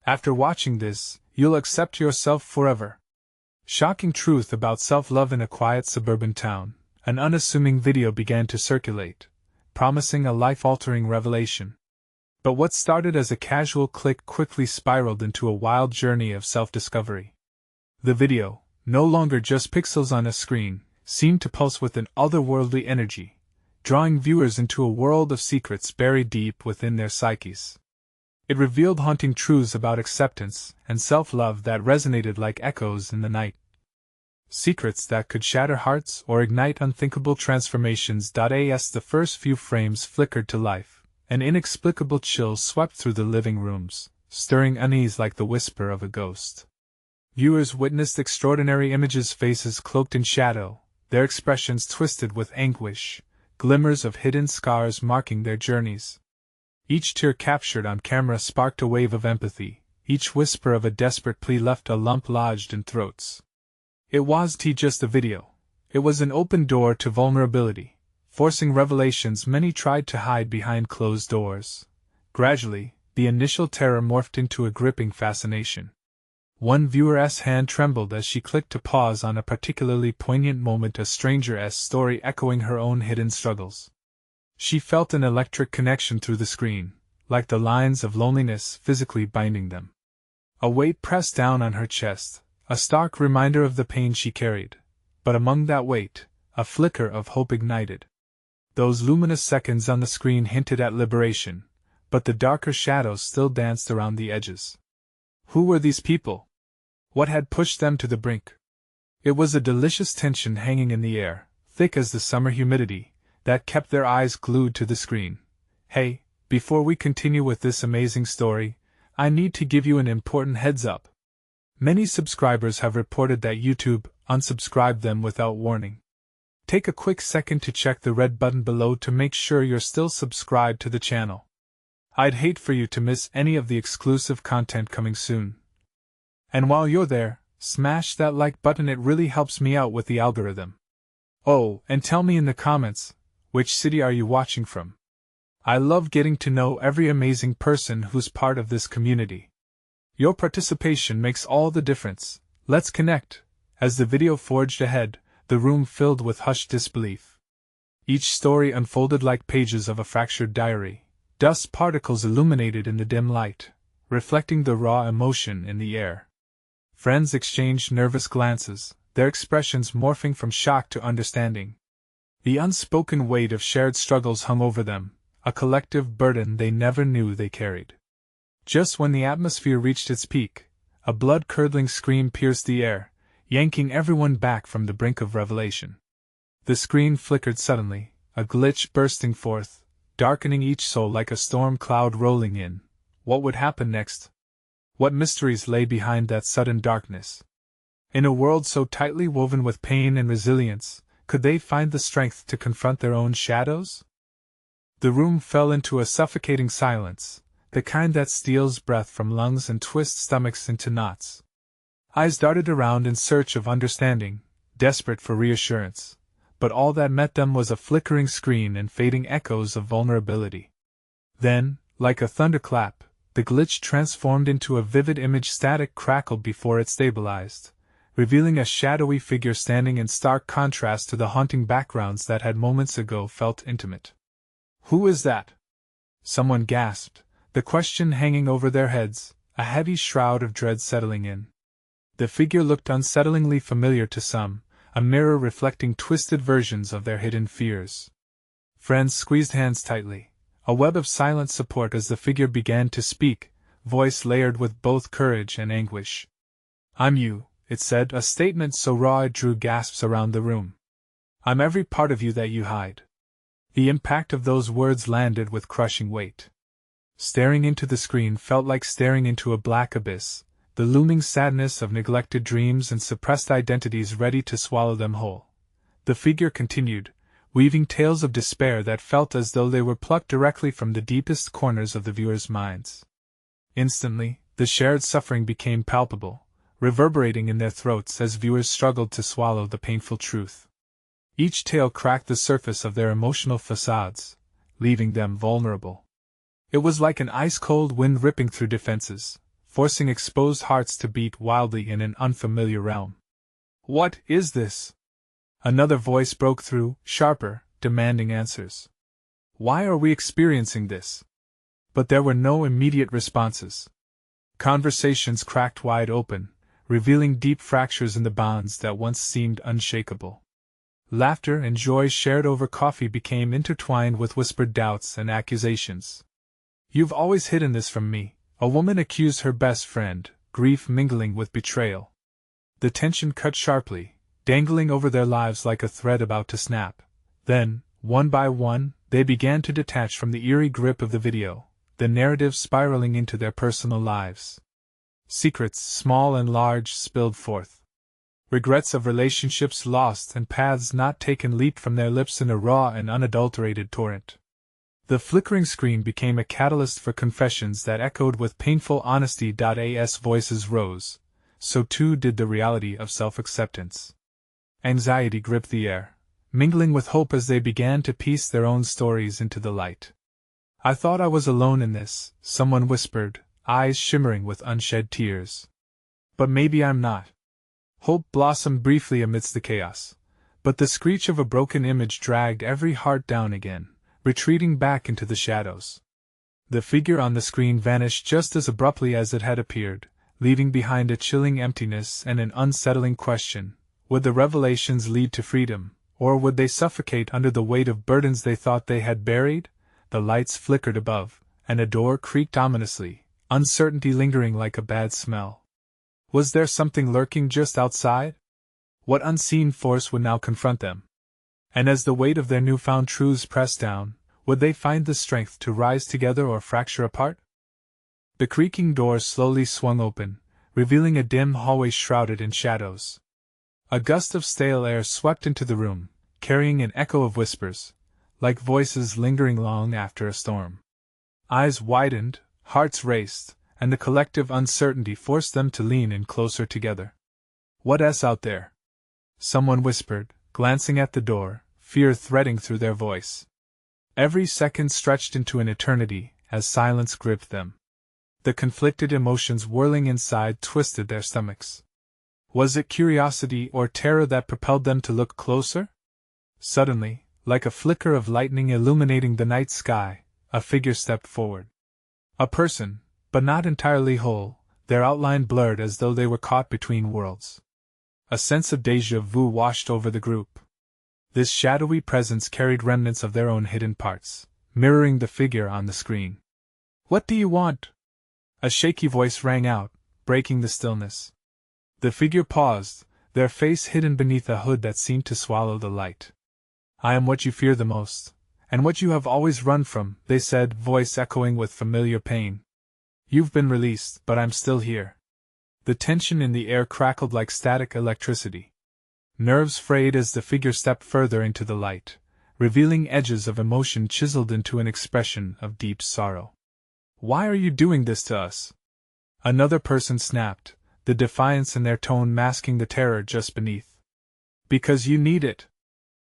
After watching this, you'll accept yourself forever. Shocking truth about self-love in a quiet suburban town. An unassuming video began to circulate, promising a life-altering revelation. But what started as a casual click quickly spiraled into a wild journey of self-discovery. The video, no longer just pixels on a screen, seemed to pulse with an otherworldly energy, drawing viewers into a world of secrets buried deep within their psyches. It revealed haunting truths about acceptance and self-love that resonated like echoes in the night. Secrets that could shatter hearts or ignite unthinkable transformations. As the first few frames flickered to life, an inexplicable chill swept through the living rooms, stirring unease like the whisper of a ghost. Viewers witnessed extraordinary images, faces cloaked in shadow, their expressions twisted with anguish, glimmers of hidden scars marking their journeys. Each tear captured on camera sparked a wave of empathy, each whisper of a desperate plea left a lump lodged in throats. It wasn't just a video. It was an open door to vulnerability, forcing revelations many tried to hide behind closed doors. Gradually, the initial terror morphed into a gripping fascination. One viewer's hand trembled as she clicked to pause on a particularly poignant moment, a stranger's story echoing her own hidden struggles. She felt an electric connection through the screen, like the lines of loneliness physically binding them. A weight pressed down on her chest, a stark reminder of the pain she carried, but among that weight, a flicker of hope ignited. Those luminous seconds on the screen hinted at liberation, but the darker shadows still danced around the edges. Who were these people? What had pushed them to the brink? It was a delicious tension hanging in the air, thick as the summer humidity, that kept their eyes glued to the screen. Hey, before we continue with this amazing story, I need to give you an important heads up. Many subscribers have reported that YouTube unsubscribed them without warning. Take a quick second to check the red button below to make sure you're still subscribed to the channel. I'd hate for you to miss any of the exclusive content coming soon. And while you're there, smash that like button, it really helps me out with the algorithm. Oh, and tell me in the comments, which city are you watching from? I love getting to know every amazing person who's part of this community. Your participation makes all the difference. Let's connect. As the video forged ahead, the room filled with hushed disbelief. Each story unfolded like pages of a fractured diary, dust particles illuminated in the dim light, reflecting the raw emotion in the air. Friends exchanged nervous glances, their expressions morphing from shock to understanding. The unspoken weight of shared struggles hung over them, a collective burden they never knew they carried. Just when the atmosphere reached its peak, a blood-curdling scream pierced the air, yanking everyone back from the brink of revelation. The screen flickered suddenly, a glitch bursting forth, darkening each soul like a storm cloud rolling in. What would happen next? What mysteries lay behind that sudden darkness? In a world so tightly woven with pain and resilience, could they find the strength to confront their own shadows? The room fell into a suffocating silence, the kind that steals breath from lungs and twists stomachs into knots. Eyes darted around in search of understanding, desperate for reassurance, but all that met them was a flickering screen and fading echoes of vulnerability. Then, like a thunderclap, the glitch transformed into a vivid image. Static crackled before it stabilized, revealing a shadowy figure standing in stark contrast to the haunting backgrounds that had moments ago felt intimate. "Who is that?" someone gasped, the question hanging over their heads, a heavy shroud of dread settling in. The figure looked unsettlingly familiar to some, a mirror reflecting twisted versions of their hidden fears. Friends squeezed hands tightly, a web of silent support as the figure began to speak, voice layered with both courage and anguish. "I'm you," it said, a statement so raw it drew gasps around the room. "I'm every part of you that you hide." The impact of those words landed with crushing weight. Staring into the screen felt like staring into a black abyss, the looming sadness of neglected dreams and suppressed identities ready to swallow them whole. The figure continued, weaving tales of despair that felt as though they were plucked directly from the deepest corners of the viewers' minds. Instantly, the shared suffering became palpable, reverberating in their throats as viewers struggled to swallow the painful truth. Each tale cracked the surface of their emotional facades, leaving them vulnerable. It was like an ice-cold wind ripping through defenses, forcing exposed hearts to beat wildly in an unfamiliar realm. "What is this?" Another voice broke through, sharper, demanding answers. "Why are we experiencing this?" But there were no immediate responses. Conversations cracked wide open, revealing deep fractures in the bonds that once seemed unshakable. Laughter and joy shared over coffee became intertwined with whispered doubts and accusations. "You've always hidden this from me," a woman accused her best friend, grief mingling with betrayal. The tension cut sharply, dangling over their lives like a thread about to snap. Then, one by one, they began to detach from the eerie grip of the video, the narrative spiraling into their personal lives. Secrets, small and large, spilled forth. Regrets of relationships lost and paths not taken leaped from their lips in a raw and unadulterated torrent. The flickering screen became a catalyst for confessions that echoed with painful honesty. As voices rose, so too did the reality of self-acceptance. Anxiety gripped the air, mingling with hope as they began to piece their own stories into the light. "I thought I was alone in this," someone whispered, eyes shimmering with unshed tears. "But maybe I'm not." Hope blossomed briefly amidst the chaos, but the screech of a broken image dragged every heart down again, retreating back into the shadows. The figure on the screen vanished just as abruptly as it had appeared, leaving behind a chilling emptiness and an unsettling question: would the revelations lead to freedom, or would they suffocate under the weight of burdens they thought they had buried? The lights flickered above, and a door creaked ominously, uncertainty lingering like a bad smell. Was there something lurking just outside? What unseen force would now confront them? And as the weight of their newfound truths pressed down, would they find the strength to rise together or fracture apart? The creaking door slowly swung open, revealing a dim hallway shrouded in shadows. A gust of stale air swept into the room, carrying an echo of whispers, like voices lingering long after a storm. Eyes widened, hearts raced, and the collective uncertainty forced them to lean in closer together. "What's out there?" someone whispered, glancing at the door, fear threading through their voice. Every second stretched into an eternity as silence gripped them. The conflicted emotions whirling inside twisted their stomachs. Was it curiosity or terror that propelled them to look closer? Suddenly, like a flicker of lightning illuminating the night sky, a figure stepped forward. A person, but not entirely whole, their outline blurred as though they were caught between worlds. A sense of déjà vu washed over the group. This shadowy presence carried remnants of their own hidden parts, mirroring the figure on the screen. "What do you want?" a shaky voice rang out, breaking the stillness. The figure paused, their face hidden beneath a hood that seemed to swallow the light. "I am what you fear the most, and what you have always run from," they said, voice echoing with familiar pain. "You've been released, but I'm still here." The tension in the air crackled like static electricity. Nerves frayed as the figure stepped further into the light, revealing edges of emotion chiseled into an expression of deep sorrow. "Why are you doing this to us?" another person snapped, the defiance in their tone masking the terror just beneath. "Because you need it."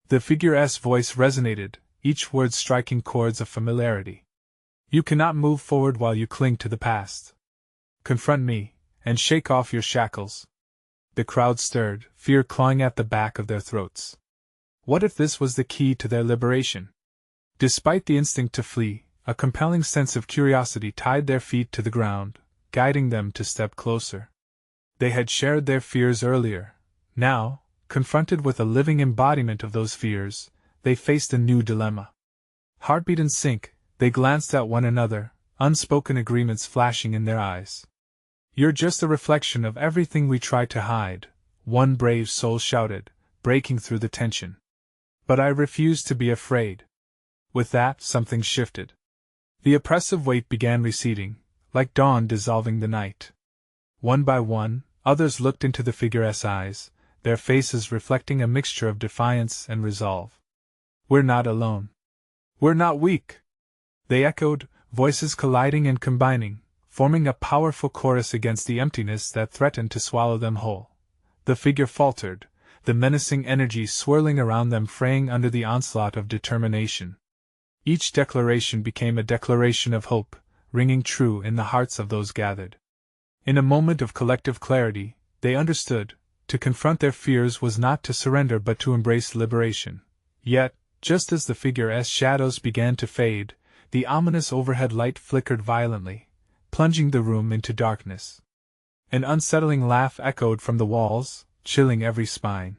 The figure's voice resonated, each word striking chords of familiarity. "You cannot move forward while you cling to the past. Confront me, and shake off your shackles." The crowd stirred, fear clawing at the back of their throats. What if this was the key to their liberation? Despite the instinct to flee, a compelling sense of curiosity tied their feet to the ground, guiding them to step closer. They had shared their fears earlier. Now, confronted with a living embodiment of those fears, they faced a new dilemma. Heartbeat in sync, they glanced at one another, unspoken agreements flashing in their eyes. "You're just a reflection of everything we tried to hide," one brave soul shouted, breaking through the tension. "But I refuse to be afraid." With that, something shifted. The oppressive weight began receding, like dawn dissolving the night. One by one, others looked into the figure's eyes, their faces reflecting a mixture of defiance and resolve. "We're not alone. We're not weak," they echoed, voices colliding and combining, forming a powerful chorus against the emptiness that threatened to swallow them whole. The figure faltered, the menacing energy swirling around them fraying under the onslaught of determination. Each declaration became a declaration of hope, ringing true in the hearts of those gathered. In a moment of collective clarity, they understood. To confront their fears was not to surrender but to embrace liberation. Yet, just as the figure's shadows began to fade, the ominous overhead light flickered violently, plunging the room into darkness. An unsettling laugh echoed from the walls, chilling every spine.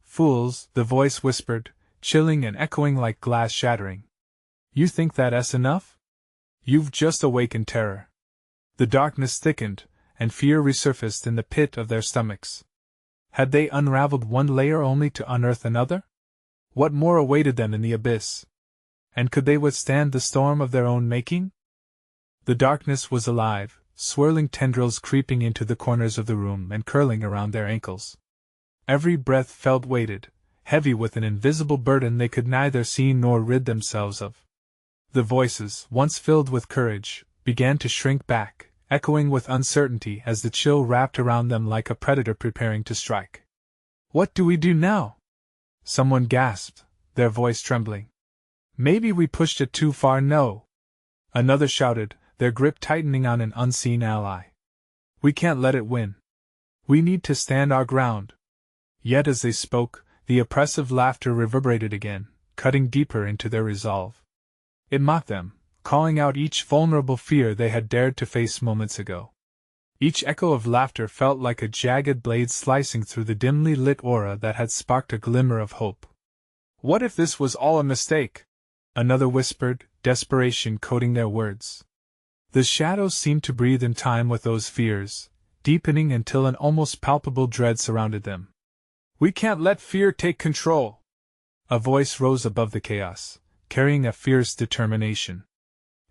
"Fools," the voice whispered, chilling and echoing like glass shattering. "You think that's enough? You've just awakened terror." The darkness thickened, and fear resurfaced in the pit of their stomachs. Had they unraveled one layer only to unearth another? What more awaited them in the abyss? And could they withstand the storm of their own making? The darkness was alive, swirling tendrils creeping into the corners of the room and curling around their ankles. Every breath felt weighted, heavy with an invisible burden they could neither see nor rid themselves of. The voices, once filled with courage, began to shrink back, echoing with uncertainty as the chill wrapped around them like a predator preparing to strike. "What do we do now?" someone gasped, their voice trembling. "Maybe we pushed it too far, no," another shouted, their grip tightening on an unseen ally. "We can't let it win. We need to stand our ground." Yet as they spoke, the oppressive laughter reverberated again, cutting deeper into their resolve. It mocked them, calling out each vulnerable fear they had dared to face moments ago. Each echo of laughter felt like a jagged blade slicing through the dimly lit aura that had sparked a glimmer of hope. "What if this was all a mistake?" another whispered, desperation coating their words. The shadows seemed to breathe in time with those fears, deepening until an almost palpable dread surrounded them. "We can't let fear take control!" A voice rose above the chaos, carrying a fierce determination.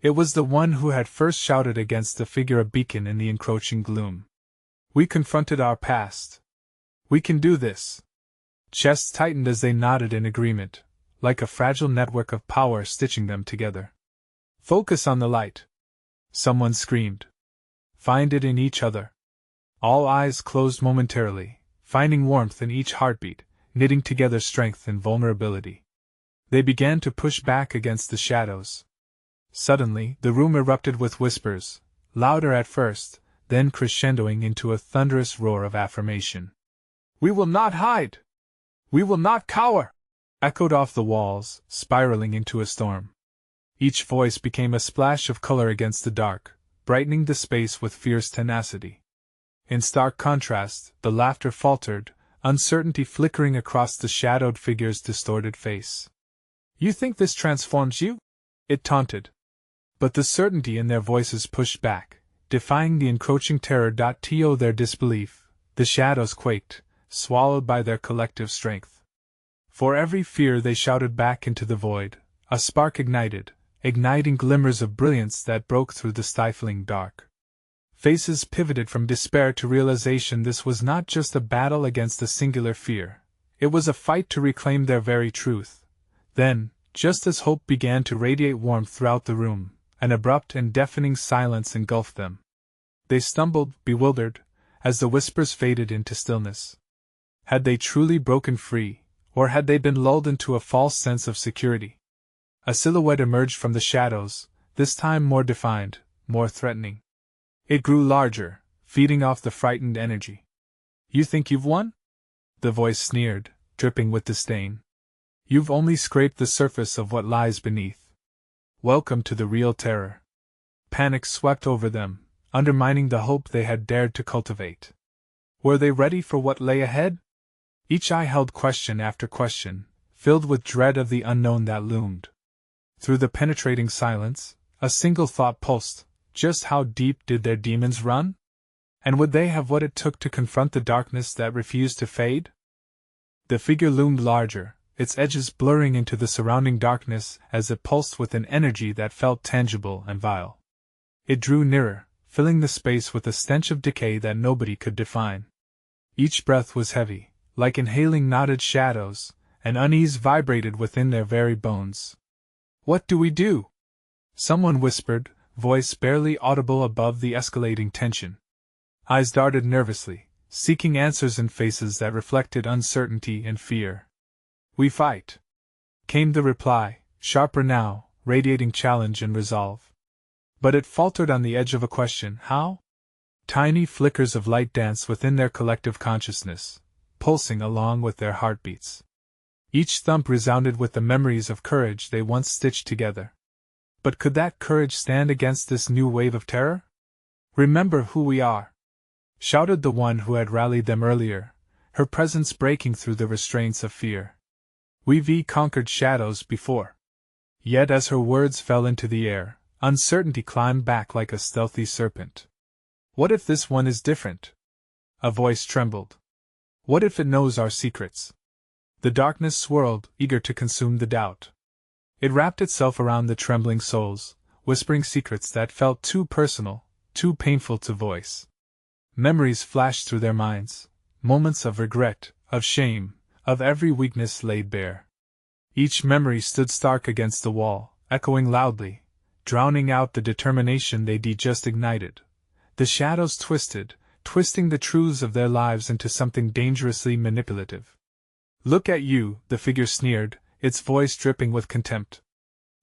It was the one who had first shouted against the figure a beacon in the encroaching gloom. "We confronted our past. We can do this." Chests tightened as they nodded in agreement, like a fragile network of power stitching them together. "Focus on the light," someone screamed. "Find it in each other." All eyes closed momentarily, finding warmth in each heartbeat, knitting together strength and vulnerability. They began to push back against the shadows. Suddenly, the room erupted with whispers, louder at first, then crescendoing into a thunderous roar of affirmation. "We will not hide! We will not cower!" echoed off the walls, spiraling into a storm. Each voice became a splash of color against the dark, brightening the space with fierce tenacity. In stark contrast, the laughter faltered, uncertainty flickering across the shadowed figure's distorted face. "You think this transforms you?" it taunted. But the certainty in their voices pushed back, defying the encroaching terror. To their disbelief, the shadows quaked, swallowed by their collective strength. For every fear they shouted back into the void, a spark ignited, igniting glimmers of brilliance that broke through the stifling dark. Faces pivoted from despair to realization. This was not just a battle against a singular fear, it was a fight to reclaim their very truth. Then, just as hope began to radiate warmth throughout the room, an abrupt and deafening silence engulfed them. They stumbled, bewildered, as the whispers faded into stillness. Had they truly broken free, or had they been lulled into a false sense of security? A silhouette emerged from the shadows, this time more defined, more threatening. It grew larger, feeding off the frightened energy. "You think you've won?" the voice sneered, dripping with disdain. "You've only scraped the surface of what lies beneath. Welcome to the real terror." Panic swept over them, undermining the hope they had dared to cultivate. Were they ready for what lay ahead? Each eye held question after question, filled with dread of the unknown that loomed. Through the penetrating silence, a single thought pulsed: just how deep did their demons run? And would they have what it took to confront the darkness that refused to fade? The figure loomed larger, its edges blurring into the surrounding darkness as it pulsed with an energy that felt tangible and vile. It drew nearer, filling the space with a stench of decay that nobody could define. Each breath was heavy, like inhaling knotted shadows, and unease vibrated within their very bones. "What do we do?" someone whispered, voice barely audible above the escalating tension. Eyes darted nervously, seeking answers in faces that reflected uncertainty and fear. "We fight," came the reply, sharper now, radiating challenge and resolve. But it faltered on the edge of a question: how? Tiny flickers of light danced within their collective consciousness, pulsing along with their heartbeats. Each thump resounded with the memories of courage they once stitched together. But could that courage stand against this new wave of terror? "Remember who we are!" shouted the one who had rallied them earlier, her presence breaking through the restraints of fear. "We've conquered shadows before." Yet as her words fell into the air, uncertainty climbed back like a stealthy serpent. "What if this one is different?" A voice trembled. "What if it knows our secrets?" The darkness swirled, eager to consume the doubt. It wrapped itself around the trembling souls, whispering secrets that felt too personal, too painful to voice. Memories flashed through their minds, moments of regret, of shame, of every weakness laid bare. Each memory stood stark against the wall, echoing loudly, drowning out the determination they'd just ignited. The shadows twisting the truths of their lives into something dangerously manipulative. "Look at you," the figure sneered, its voice dripping with contempt.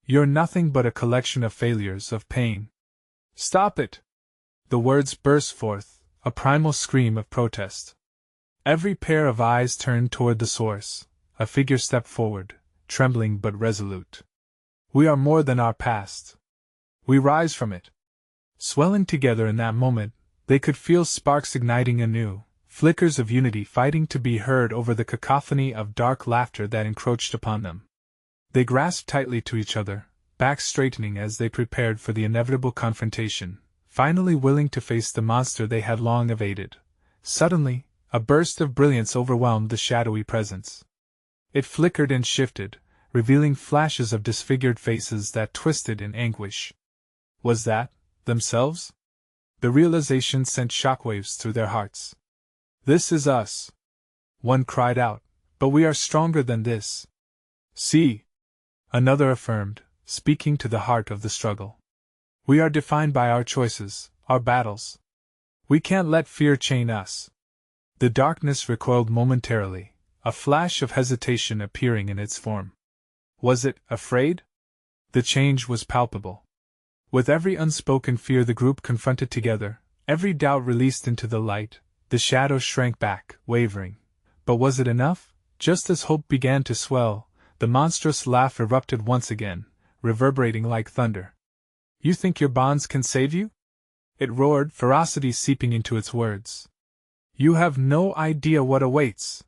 "You're nothing but a collection of failures, of pain." "Stop it!" The words burst forth, a primal scream of protest. Every pair of eyes turned toward the source. A figure stepped forward, trembling but resolute. "We are more than our past. We rise from it." Swelling together in that moment, they could feel sparks igniting anew, flickers of unity fighting to be heard over the cacophony of dark laughter that encroached upon them. They grasped tightly to each other, backs straightening as they prepared for the inevitable confrontation, finally willing to face the monster they had long evaded. Suddenly, a burst of brilliance overwhelmed the shadowy presence. It flickered and shifted, revealing flashes of disfigured faces that twisted in anguish. Was that themselves? The realization sent shockwaves through their hearts. "This is us," one cried out, "but we are stronger than this." "See," another affirmed, speaking to the heart of the struggle. "We are defined by our choices, our battles. We can't let fear chain us." The darkness recoiled momentarily, a flash of hesitation appearing in its form. Was it afraid? The change was palpable. With every unspoken fear the group confronted together, every doubt released into the light, the shadows shrank back, wavering. But was it enough? Just as hope began to swell, the monstrous laugh erupted once again, reverberating like thunder. "You think your bonds can save you?" it roared, ferocity seeping into its words. "You have no idea what awaits.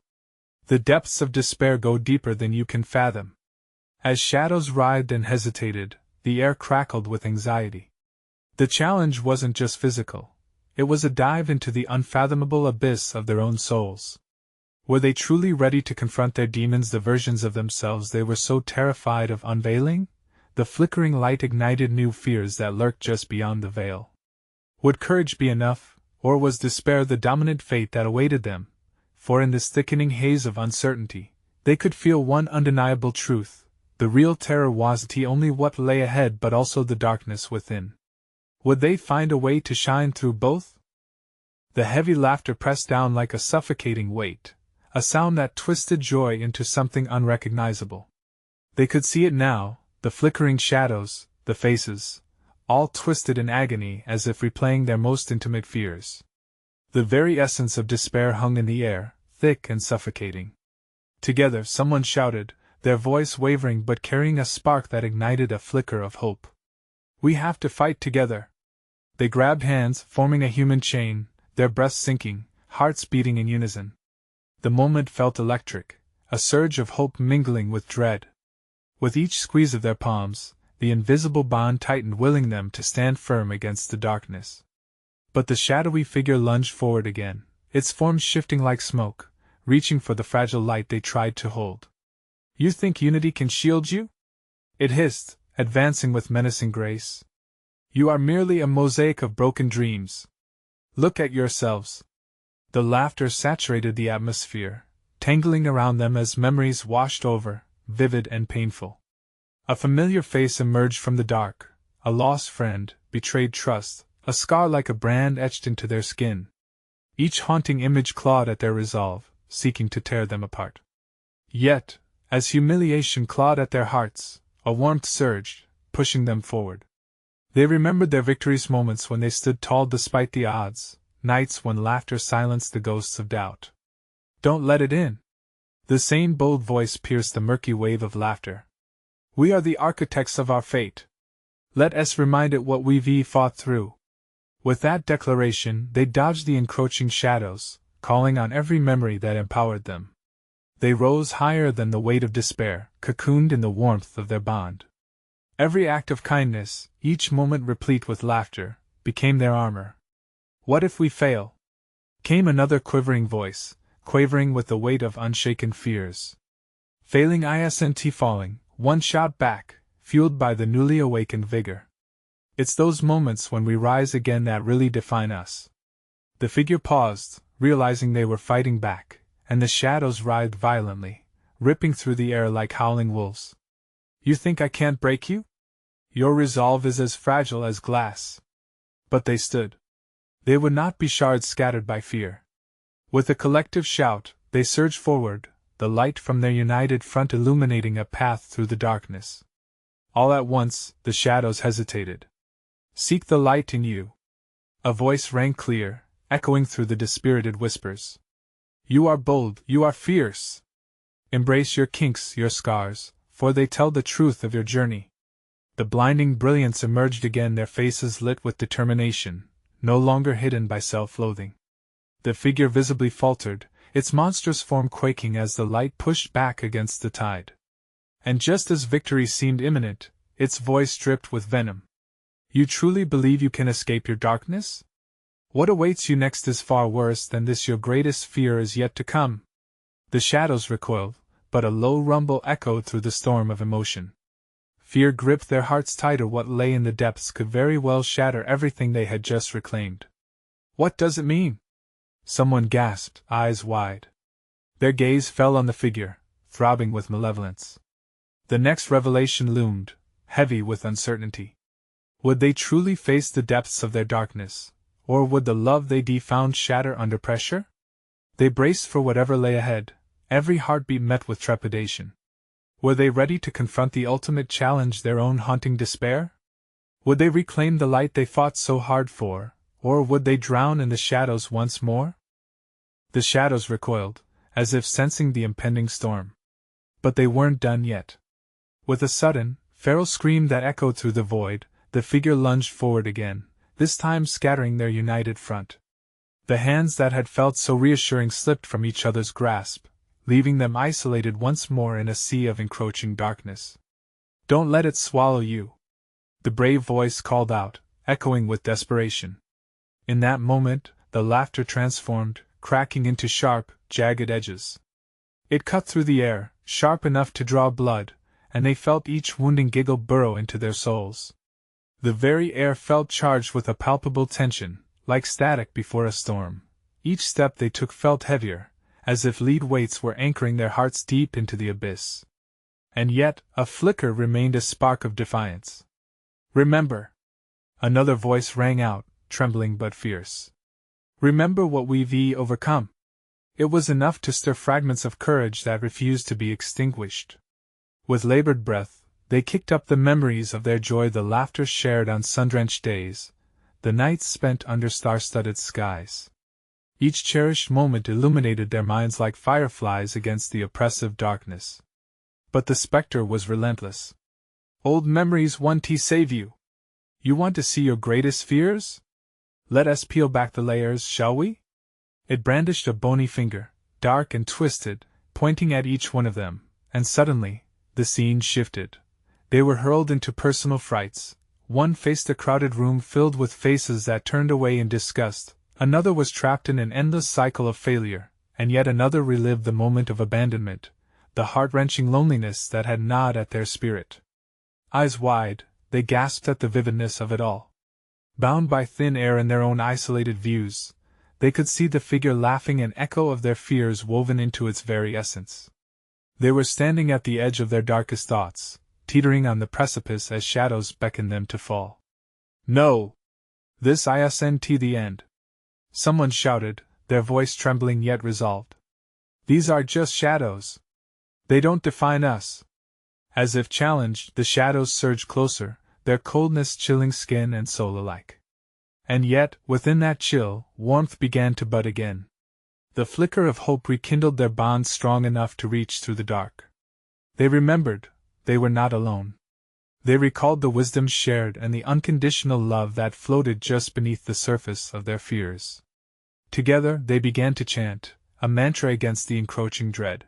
The depths of despair go deeper than you can fathom." As shadows writhed and hesitated, the air crackled with anxiety. The challenge wasn't just physical. It was a dive into the unfathomable abyss of their own souls. Were they truly ready to confront their demons, the versions of themselves they were so terrified of unveiling? The flickering light ignited new fears that lurked just beyond the veil. Would courage be enough, or was despair the dominant fate that awaited them? For in this thickening haze of uncertainty, they could feel one undeniable truth: the real terror wasn't only what lay ahead but also the darkness within. Would they find a way to shine through both? The heavy laughter pressed down like a suffocating weight, a sound that twisted joy into something unrecognizable. They could see it now, the flickering shadows, the faces, all twisted in agony as if replaying their most intimate fears. The very essence of despair hung in the air, thick and suffocating. Together, someone shouted, their voice wavering but carrying a spark that ignited a flicker of hope. "We have to fight together." They grabbed hands, forming a human chain, their breaths sinking, hearts beating in unison. The moment felt electric, a surge of hope mingling with dread. With each squeeze of their palms, the invisible bond tightened, willing them to stand firm against the darkness. But the shadowy figure lunged forward again, its form shifting like smoke, reaching for the fragile light they tried to hold. "You think unity can shield you?" it hissed, advancing with menacing grace. "You are merely a mosaic of broken dreams. Look at yourselves." The laughter saturated the atmosphere, tangling around them as memories washed over, vivid and painful. A familiar face emerged from the dark, a lost friend, betrayed trust, a scar like a brand etched into their skin. Each haunting image clawed at their resolve, seeking to tear them apart. Yet, as humiliation clawed at their hearts, a warmth surged, pushing them forward. They remembered their victorious moments when they stood tall despite the odds, nights when laughter silenced the ghosts of doubt. Don't let it in. The same bold voice pierced the murky wave of laughter. We are the architects of our fate. Let us remind it what we've fought through. With that declaration, they dodged the encroaching shadows, calling on every memory that empowered them. They rose higher than the weight of despair, cocooned in the warmth of their bond. Every act of kindness, each moment replete with laughter, became their armor. What if we fail? Came another quivering voice, quavering with the weight of unshaken fears. Failing isn't falling, one shout back, fueled by the newly awakened vigor. It's those moments when we rise again that really define us. The figure paused, realizing they were fighting back, and the shadows writhed violently, ripping through the air like howling wolves. You think I can't break you? Your resolve is as fragile as glass. But they stood. They would not be shards scattered by fear. With a collective shout, they surged forward, the light from their united front illuminating a path through the darkness. All at once, the shadows hesitated. Seek the light in you. A voice rang clear, echoing through the dispirited whispers. You are bold, you are fierce. Embrace your kinks, your scars, for they tell the truth of your journey. The blinding brilliance emerged again, their faces lit with determination, no longer hidden by self-loathing. The figure visibly faltered, its monstrous form quaking as the light pushed back against the tide. And just as victory seemed imminent, its voice dripped with venom. You truly believe you can escape your darkness? What awaits you next is far worse than this. Your greatest fear is yet to come. The shadows recoiled, but a low rumble echoed through the storm of emotion. Fear gripped their hearts tighter. What lay in the depths could very well shatter everything they had just reclaimed. What does it mean? Someone gasped, eyes wide. Their gaze fell on the figure, throbbing with malevolence. The next revelation loomed, heavy with uncertainty. Would they truly face the depths of their darkness, or would the love they found shatter under pressure? They braced for whatever lay ahead, every heartbeat met with trepidation. Were they ready to confront the ultimate challenge, their own haunting despair? Would they reclaim the light they fought so hard for, or would they drown in the shadows once more? The shadows recoiled, as if sensing the impending storm. But they weren't done yet. With a sudden, feral scream that echoed through the void, the figure lunged forward again, this time scattering their united front. The hands that had felt so reassuring slipped from each other's grasp, leaving them isolated once more in a sea of encroaching darkness. Don't let it swallow you. The brave voice called out, echoing with desperation. In that moment, the laughter transformed, cracking into sharp, jagged edges. It cut through the air, sharp enough to draw blood, and they felt each wounding giggle burrow into their souls. The very air felt charged with a palpable tension, like static before a storm. Each step they took felt heavier, as if lead weights were anchoring their hearts deep into the abyss. And yet, a flicker remained, a spark of defiance. Remember! Another voice rang out, trembling but fierce. Remember what we've overcome. It was enough to stir fragments of courage that refused to be extinguished. With labored breath, they kicked up the memories of their joy, the laughter shared on sun-drenched days, the nights spent under star-studded skies. Each cherished moment illuminated their minds like fireflies against the oppressive darkness. But the specter was relentless. Old memories won't save you. You want to see your greatest fears? Let us peel back the layers, shall we? It brandished a bony finger, dark and twisted, pointing at each one of them, and suddenly, the scene shifted. They were hurled into personal frights. One faced a crowded room filled with faces that turned away in disgust, another was trapped in an endless cycle of failure, and yet another relived the moment of abandonment, the heart-wrenching loneliness that had gnawed at their spirit. Eyes wide, they gasped at the vividness of it all. Bound by thin air and their own isolated views, they could see the figure laughing, an echo of their fears woven into its very essence. They were standing at the edge of their darkest thoughts, teetering on the precipice as shadows beckoned them to fall. No! This isn't the end. Someone shouted, their voice trembling yet resolved. These are just shadows. They don't define us. As if challenged, the shadows surged closer, their coldness chilling skin and soul alike. And yet, within that chill, warmth began to bud again. The flicker of hope rekindled their bond strong enough to reach through the dark. They remembered they were not alone. They recalled the wisdom shared and the unconditional love that floated just beneath the surface of their fears. Together they began to chant, a mantra against the encroaching dread.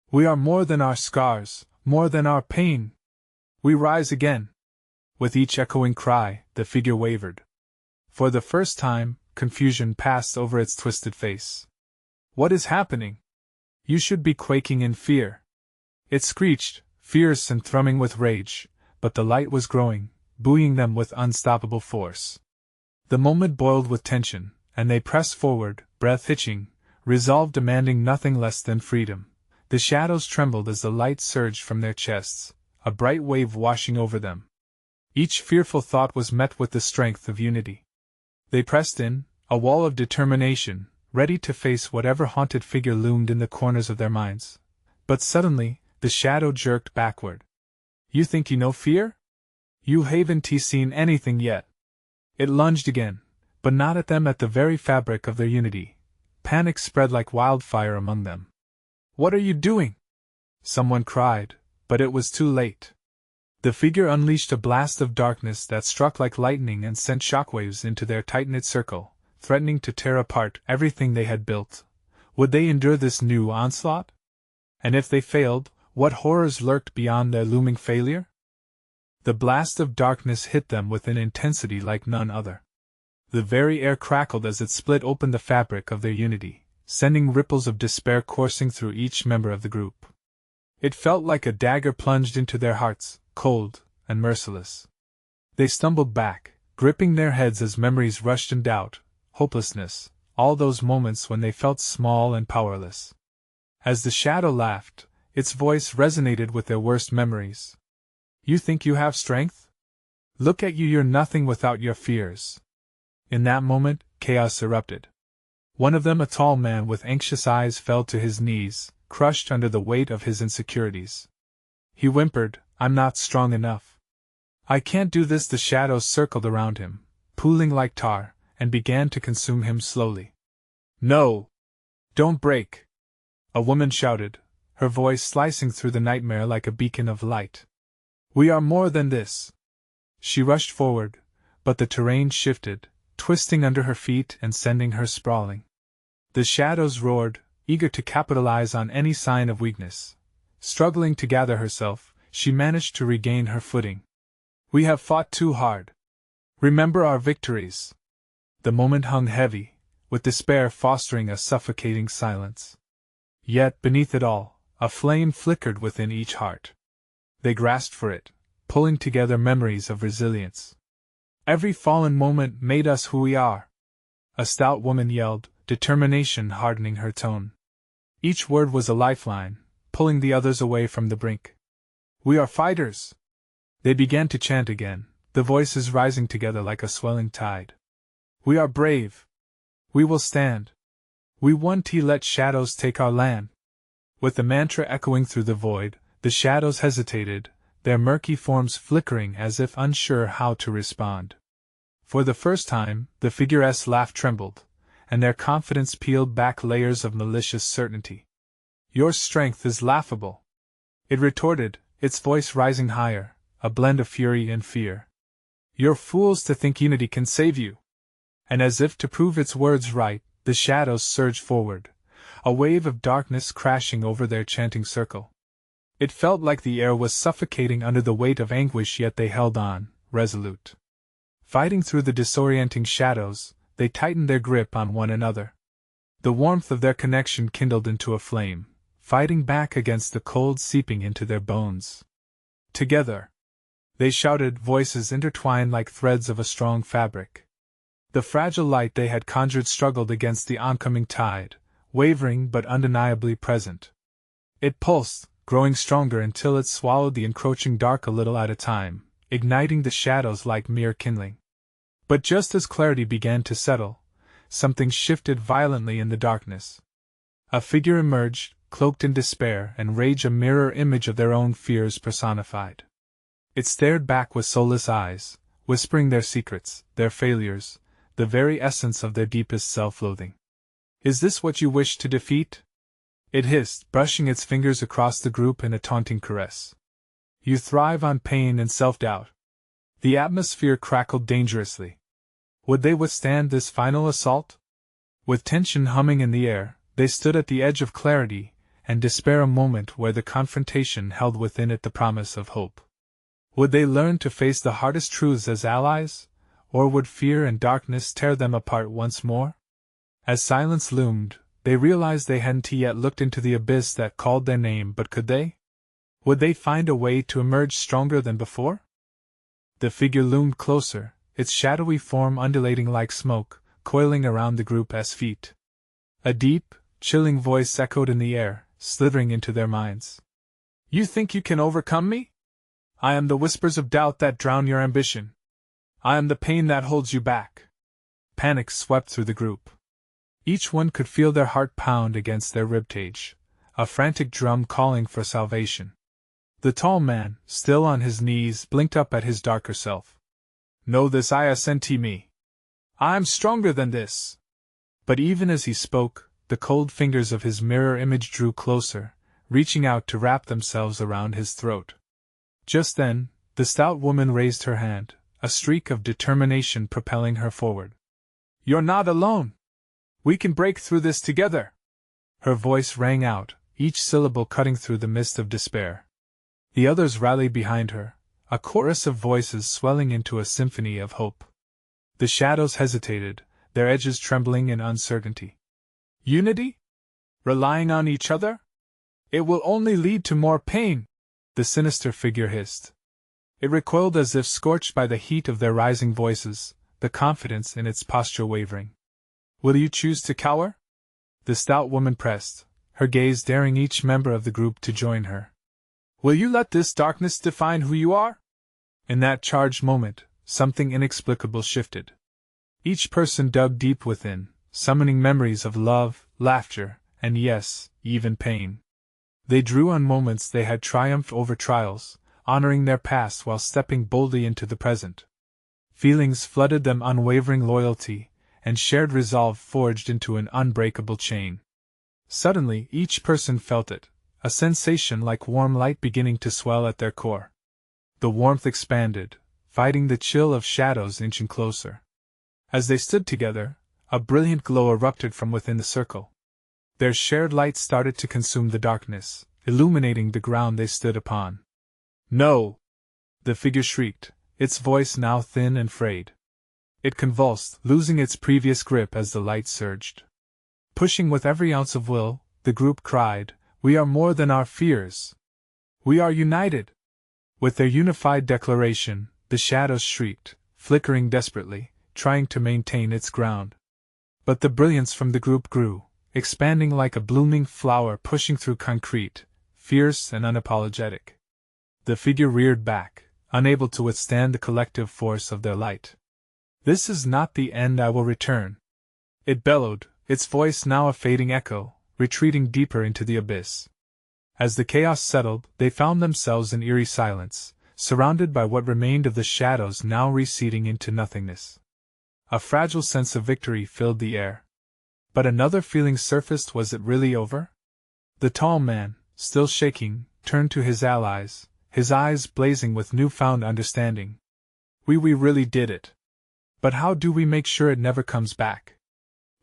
We are more than our scars, more than our pain. We rise again. With each echoing cry, the figure wavered. For the first time, confusion passed over its twisted face. What is happening? You should be quaking in fear. It screeched, fierce and thrumming with rage, but the light was growing, buoying them with unstoppable force. The moment boiled with tension, and they pressed forward, breath hitching, resolve demanding nothing less than freedom. The shadows trembled as the light surged from their chests, a bright wave washing over them. Each fearful thought was met with the strength of unity. They pressed in, a wall of determination, ready to face whatever haunted figure loomed in the corners of their minds. But suddenly, the shadow jerked backward. You think you know fear? You haven't seen anything yet. It lunged again, but not at them, at the very fabric of their unity. Panic spread like wildfire among them. What are you doing? Someone cried, but it was too late. The figure unleashed a blast of darkness that struck like lightning and sent shockwaves into their tight-knit circle, threatening to tear apart everything they had built. Would they endure this new onslaught? And if they failed, what horrors lurked beyond their looming failure? The blast of darkness hit them with an intensity like none other. The very air crackled as it split open the fabric of their unity, sending ripples of despair coursing through each member of the group. It felt like a dagger plunged into their hearts, cold and merciless. They stumbled back, gripping their heads as memories rushed in doubt, hopelessness, all those moments when they felt small and powerless. As the shadow laughed, its voice resonated with their worst memories. You think you have strength? Look at you, you're nothing without your fears. In that moment, chaos erupted. One of them, a tall man with anxious eyes, fell to his knees, crushed under the weight of his insecurities. He whimpered, I'm not strong enough. I can't do this. The shadows circled around him, pooling like tar, and began to consume him slowly. No! Don't break! A woman shouted, her voice slicing through the nightmare like a beacon of light. We are more than this! She rushed forward, but the terrain shifted, twisting under her feet and sending her sprawling. The shadows roared, eager to capitalize on any sign of weakness. Struggling to gather herself, she managed to regain her footing. We have fought too hard. Remember our victories. The moment hung heavy, with despair fostering a suffocating silence. Yet, beneath it all, a flame flickered within each heart. They grasped for it, pulling together memories of resilience. Every fallen moment made us who we are. A stout woman yelled, determination hardening her tone. Each word was a lifeline, pulling the others away from the brink. We are fighters! They began to chant again, the voices rising together like a swelling tide. We are brave! We will stand! We won't let shadows take our land! With the mantra echoing through the void, the shadows hesitated, their murky forms flickering as if unsure how to respond. For the first time, the figure's laugh trembled, and their confidence peeled back layers of malicious certainty. Your strength is laughable! It retorted, its voice rising higher, a blend of fury and fear. You're fools to think unity can save you! And as if to prove its words right, the shadows surged forward, a wave of darkness crashing over their chanting circle. It felt like the air was suffocating under the weight of anguish, yet they held on, resolute. Fighting through the disorienting shadows, they tightened their grip on one another. The warmth of their connection kindled into a flame, fighting back against the cold seeping into their bones. Together, they shouted, voices intertwined like threads of a strong fabric. The fragile light they had conjured struggled against the oncoming tide, wavering but undeniably present. It pulsed, growing stronger until it swallowed the encroaching dark a little at a time, igniting the shadows like mere kindling. But just as clarity began to settle, something shifted violently in the darkness. A figure emerged, cloaked in despair and rage, a mirror image of their own fears personified. It stared back with soulless eyes, whispering their secrets, their failures, the very essence of their deepest self-loathing. Is this what you wish to defeat? It hissed, brushing its fingers across the group in a taunting caress. You thrive on pain and self-doubt. The atmosphere crackled dangerously. Would they withstand this final assault? With tension humming in the air, they stood at the edge of clarity and despair, a moment where the confrontation held within it the promise of hope. Would they learn to face the hardest truths as allies, or would fear and darkness tear them apart once more? As silence loomed, they realized they hadn't yet looked into the abyss that called their name, but could they? Would they find a way to emerge stronger than before? The figure loomed closer, its shadowy form undulating like smoke, coiling around the group's feet. A deep, chilling voice echoed in the air, slithering into their minds. You think you can overcome me? I am the whispers of doubt that drown your ambition. I am the pain that holds you back. Panic swept through the group. Each one could feel their heart pound against their ribcage, a frantic drum calling for salvation. The tall man, still on his knees, blinked up at his darker self. Know this, I assent me. I am stronger than this. But even as he spoke, the cold fingers of his mirror image drew closer, reaching out to wrap themselves around his throat. Just then, the stout woman raised her hand, a streak of determination propelling her forward. You're not alone. We can break through this together. Her voice rang out, each syllable cutting through the mist of despair. The others rallied behind her, a chorus of voices swelling into a symphony of hope. The shadows hesitated, their edges trembling in uncertainty. Unity? Relying on each other? It will only lead to more pain, the sinister figure hissed. It recoiled as if scorched by the heat of their rising voices, the confidence in its posture wavering. Will you choose to cower? The stout woman pressed, her gaze daring each member of the group to join her. Will you let this darkness define who you are? In that charged moment, something inexplicable shifted. Each person dug deep within, summoning memories of love, laughter, and yes, even pain. They drew on moments they had triumphed over trials, honoring their past while stepping boldly into the present. Feelings flooded them, unwavering loyalty, and shared resolve forged into an unbreakable chain. Suddenly, each person felt it, a sensation like warm light beginning to swell at their core. The warmth expanded, fighting the chill of shadows inching closer. As they stood together, a brilliant glow erupted from within the circle. Their shared light started to consume the darkness, illuminating the ground they stood upon. No! The figure shrieked, its voice now thin and frayed. It convulsed, losing its previous grip as the light surged. Pushing with every ounce of will, the group cried, We are more than our fears. We are united. With their unified declaration, the shadows shrieked, flickering desperately, trying to maintain its ground. But the brilliance from the group grew, expanding like a blooming flower pushing through concrete, fierce and unapologetic. The figure reared back, unable to withstand the collective force of their light. This is not the end, I will return. It bellowed, its voice now a fading echo, retreating deeper into the abyss. As the chaos settled, they found themselves in eerie silence, surrounded by what remained of the shadows now receding into nothingness. A fragile sense of victory filled the air. But another feeling surfaced. Was it really over? The tall man, still shaking, turned to his allies, his eyes blazing with newfound understanding. We really did it. But how do we make sure it never comes back?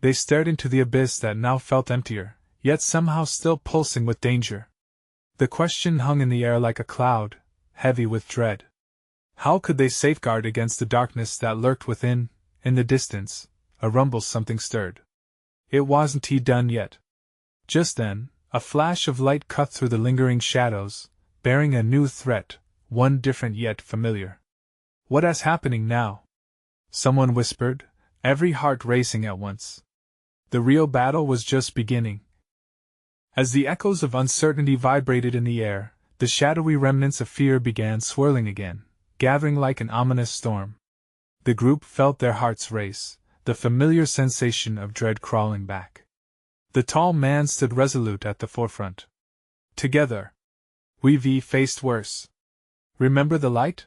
They stared into the abyss that now felt emptier, yet somehow still pulsing with danger. The question hung in the air like a cloud, heavy with dread. How could they safeguard against the darkness that lurked within? In the distance, a rumble something stirred. It wasn't done yet. Just then, a flash of light cut through the lingering shadows, bearing a new threat, one different yet familiar. What is happening now? Someone whispered, every heart racing at once. The real battle was just beginning. As the echoes of uncertainty vibrated in the air, the shadowy remnants of fear began swirling again, gathering like an ominous storm. The group felt their hearts race, the familiar sensation of dread crawling back. The tall man stood resolute at the forefront. Together, we've faced worse. Remember the light?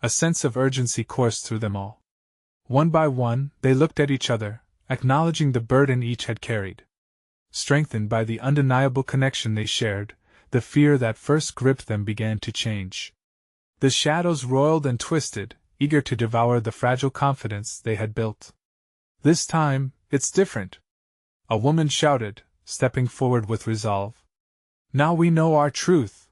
A sense of urgency coursed through them all. One by one, they looked at each other, acknowledging the burden each had carried. Strengthened by the undeniable connection they shared, the fear that first gripped them began to change. The shadows roiled and twisted, eager to devour the fragile confidence they had built. "This time, it's different," a woman shouted, stepping forward with resolve. "Now we know our truth.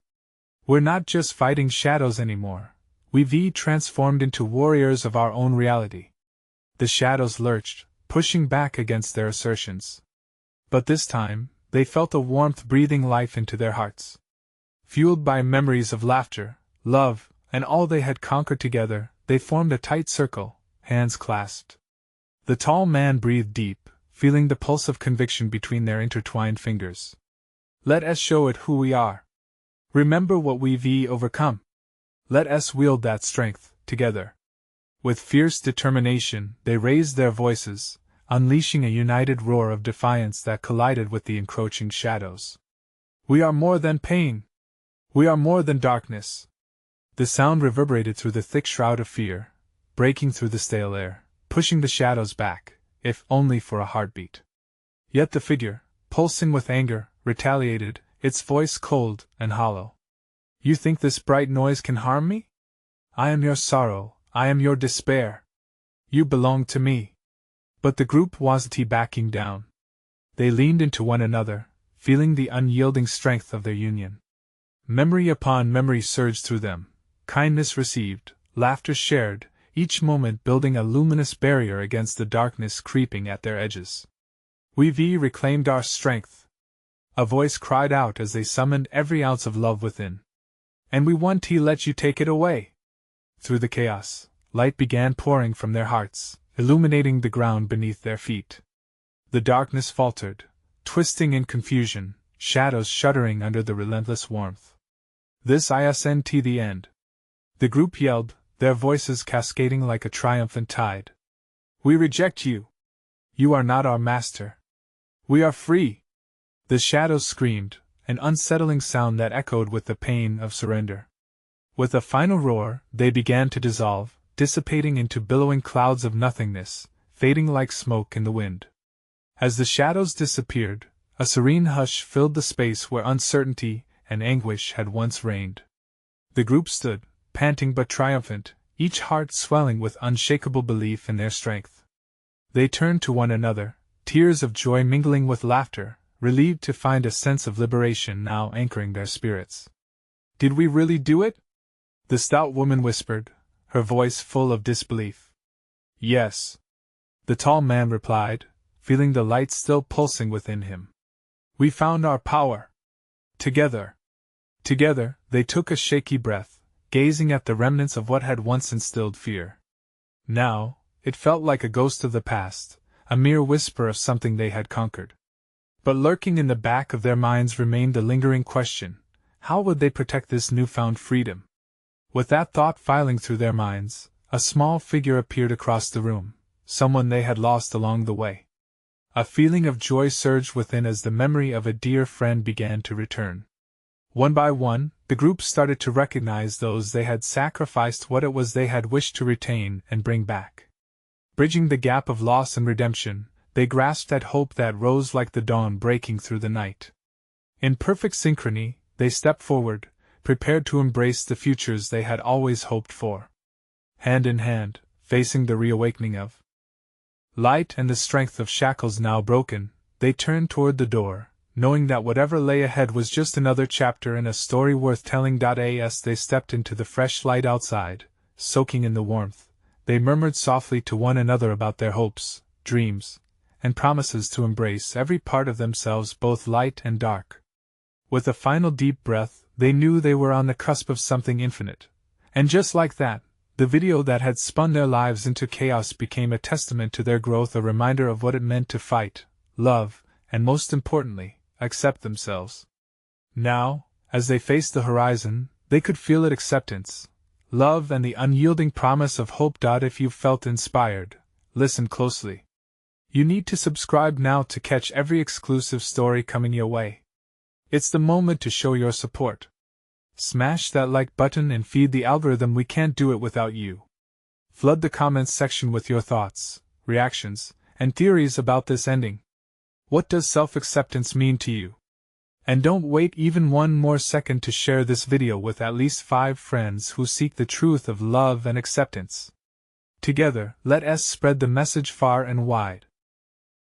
We're not just fighting shadows anymore. We've transformed into warriors of our own reality." The shadows lurched, pushing back against their assertions. But this time, they felt a warmth breathing life into their hearts. Fueled by memories of laughter, love, and all they had conquered together, they formed a tight circle, hands clasped. The tall man breathed deep, feeling the pulse of conviction between their intertwined fingers. "Let us show it who we are. Remember what we've overcome. Let us wield that strength, together." With fierce determination, they raised their voices, unleashing a united roar of defiance that collided with the encroaching shadows. "We are more than pain. We are more than darkness." The sound reverberated through the thick shroud of fear, breaking through the stale air, pushing the shadows back, if only for a heartbeat. Yet the figure, pulsing with anger, retaliated, its voice cold and hollow. "You think this bright noise can harm me? I am your sorrow, I am your despair. You belong to me." But the group wasn't backing down. They leaned into one another, feeling the unyielding strength of their union. Memory upon memory surged through them, kindness received, laughter shared, each moment building a luminous barrier against the darkness creeping at their edges. "We've reclaimed our strength," a voice cried out as they summoned every ounce of love within. "And we won't let you take it away." Through the chaos, light began pouring from their hearts, illuminating the ground beneath their feet. The darkness faltered, twisting in confusion, shadows shuddering under the relentless warmth. "This isn't the end," the group yelled, their voices cascading like a triumphant tide. "We reject you. You are not our master. We are free." The shadows screamed, an unsettling sound that echoed with the pain of surrender. With a final roar, they began to dissolve, dissipating into billowing clouds of nothingness, fading like smoke in the wind. As the shadows disappeared, a serene hush filled the space where uncertainty and anguish had once reigned. The group stood, panting but triumphant, each heart swelling with unshakable belief in their strength. They turned to one another, tears of joy mingling with laughter, relieved to find a sense of liberation now anchoring their spirits. "Did we really do it?" the stout woman whispered, her voice full of disbelief. "Yes," the tall man replied, feeling the light still pulsing within him. "We found our power. Together." Together, they took a shaky breath, gazing at the remnants of what had once instilled fear. Now, it felt like a ghost of the past, a mere whisper of something they had conquered. But lurking in the back of their minds remained the lingering question: how would they protect this newfound freedom? With that thought filing through their minds, a small figure appeared across the room, someone they had lost along the way. A feeling of joy surged within as the memory of a dear friend began to return. One by one, the group started to recognize those they had sacrificed, what it was they had wished to retain and bring back. Bridging the gap of loss and redemption, they grasped at hope that rose like the dawn breaking through the night. In perfect synchrony, they stepped forward, prepared to embrace the futures they had always hoped for. Hand in hand, facing the reawakening of light and the strength of shackles now broken, they turned toward the door, knowing that whatever lay ahead was just another chapter in a story worth telling. As they stepped into the fresh light outside, soaking in the warmth, they murmured softly to one another about their hopes, dreams, and promises to embrace every part of themselves, both light and dark. With a final deep breath, they knew they were on the cusp of something infinite. And just like that, the video that had spun their lives into chaos became a testament to their growth, a reminder of what it meant to fight, love, and most importantly, accept themselves. Now, as they faced the horizon, they could feel it: acceptance, love, and the unyielding promise of hope. If you felt inspired, listen closely. You need to subscribe now to catch every exclusive story coming your way. It's the moment to show your support. Smash that like button and feed the algorithm. We can't do it without you. Flood the comments section with your thoughts, reactions, and theories about this ending. What does self-acceptance mean to you? And don't wait even one more second to share this video with at least 5 friends who seek the truth of love and acceptance. Together, let us spread the message far and wide.